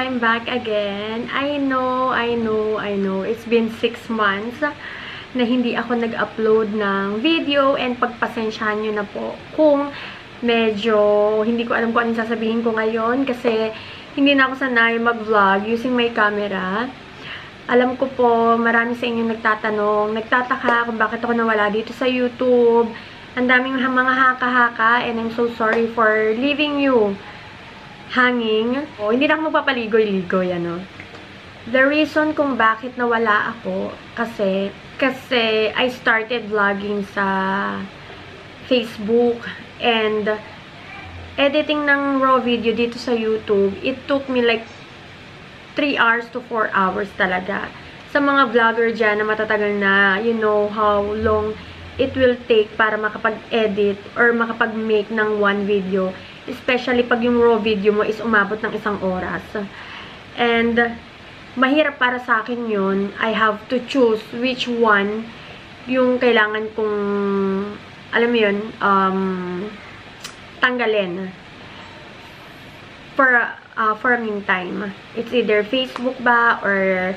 I'm back again. I know. It's been 6 months na hindi ako nag-upload ng video and pagpasensyahan nyo na po kung medyo hindi ko alam kung anong sasabihin ko ngayon kasi hindi na ako sanay mag-vlog using my camera. Alam ko po, marami sa inyo nagtatanong, nagtataka kung bakit ako nawala dito sa YouTube. Ang daming mga haka-haka and I'm so sorry for leaving you hanging. Hindi na ako magpapaligoy-ligoy, ano. The reason kung bakit nawala ako, kasi I started vlogging sa Facebook and editing ng raw video dito sa YouTube, it took me like 3 hours to 4 hours talaga. Sa mga vlogger dyan na matatagal na, you know how long it will take para makapag-edit or makapag-make ng one video. Especially pag yung raw video mo is umabot ng 1 oras. And mahirap para sa akin yun. I have to choose which one yung kailangan kong, alam mo yun, tanggalin. For a meantime. It's either Facebook ba or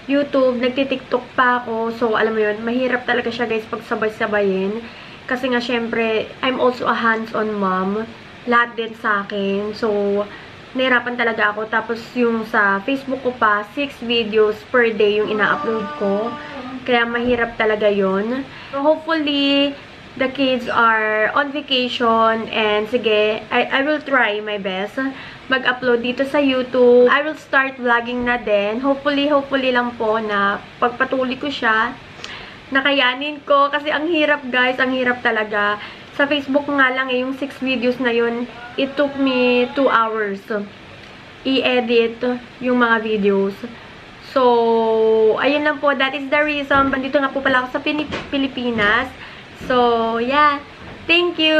YouTube. Nagtitiktok pa ako. So, alam mo yun, mahirap talaga siya guys pag sabay-sabayin. Kasi nga, syempre, I'm also a hands-on mom. Lahat din sa akin. So, nahirapan talaga ako. Tapos, yung sa Facebook ko pa, 6 videos per day yung ina-upload ko. Kaya, mahirap talaga yun. So, hopefully, the kids are on vacation. And, sige, I will try my best mag-upload dito sa YouTube. I will start vlogging na din. Hopefully lang po na pagpatuloy ko siya, nakayanin ko. Kasi ang hirap guys, ang hirap talaga. Sa Facebook nga lang yung 6 videos na yun, it took me 2 hours i-edit yung mga videos. So, ayun lang po. That is the reason. Bandito nga po pala ako sa Pilipinas. So, yeah. Thank you!